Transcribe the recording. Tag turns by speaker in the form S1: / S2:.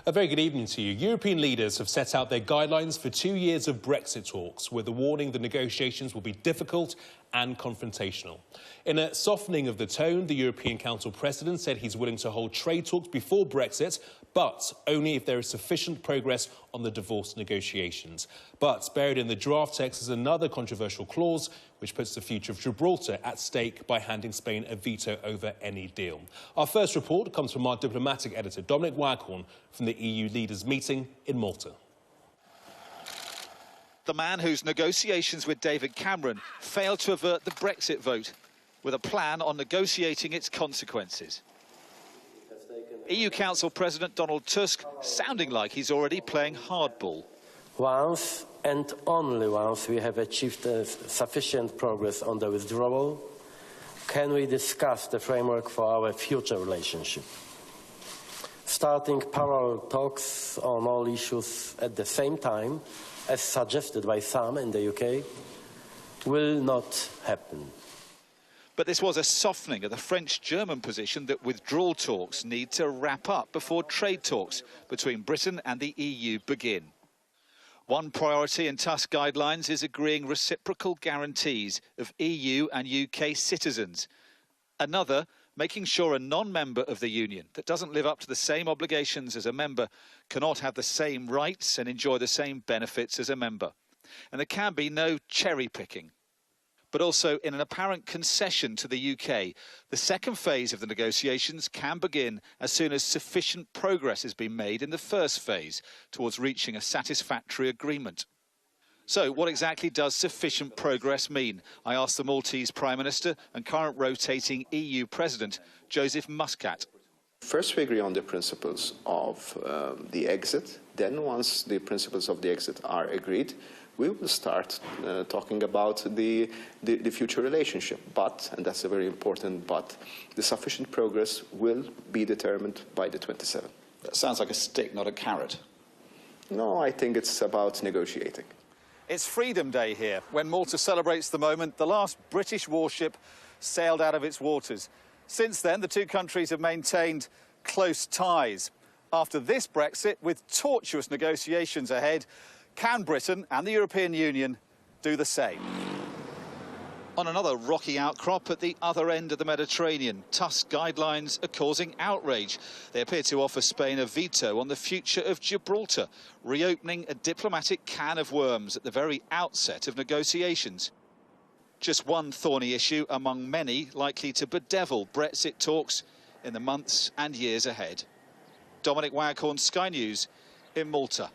S1: A very good evening to you. European leaders have set out their guidelines for 2 years of Brexit talks, with a warning the negotiations will be difficult and confrontational. In a softening of the tone, the European Council President said he's willing to hold trade talks before Brexit, but only if there is sufficient progress on the divorce negotiations. But buried in the draft text is another controversial clause which puts the future of Gibraltar at stake by handing Spain a veto over any deal. Our first report comes from our diplomatic editor, Dominic Waghorn, from the EU leaders' meeting in Malta.
S2: The man whose negotiations with David Cameron failed to avert the Brexit vote, with a plan on negotiating its consequences. EU Council President Donald Tusk sounding like he's already playing hardball.
S3: Once and only once we have achieved sufficient progress on the withdrawal, can we discuss the framework for our future relationship. Starting parallel talks on all issues at the same time, as suggested by some in the UK, will not happen.
S2: But this was a softening of the French-German position that withdrawal talks need to wrap up before trade talks between Britain and the EU begin. One priority in Tusk guidelines is agreeing reciprocal guarantees of EU and UK citizens. Another, making sure a non-member of the Union that doesn't live up to the same obligations as a member cannot have the same rights and enjoy the same benefits as a member. And there can be no cherry-picking. But also, in an apparent concession to the UK, the second phase of the negotiations can begin as soon as sufficient progress has been made in the first phase towards reaching a satisfactory agreement. So, what exactly does sufficient progress mean? I asked the Maltese Prime Minister and current rotating EU President, Joseph Muscat.
S4: First, we agree on the principles of the exit. Then, once the principles of the exit are agreed, we will start talking about the future relationship. But, and that's a very important but, the sufficient progress will be determined by the 27.
S5: That sounds like a stick, not a carrot.
S4: No, I think it's about negotiating.
S2: It's Freedom Day here, when Malta celebrates the moment the last British warship sailed out of its waters. Since then, the two countries have maintained close ties. After this Brexit, with tortuous negotiations ahead, can Britain and the European Union do the same? On another rocky outcrop at the other end of the Mediterranean, Tusk guidelines are causing outrage. They appear to offer Spain a veto on the future of Gibraltar, reopening a diplomatic can of worms at the very outset of negotiations. Just one thorny issue among many likely to bedevil Brexit talks in the months and years ahead. Dominic Waghorn, Sky News in Malta.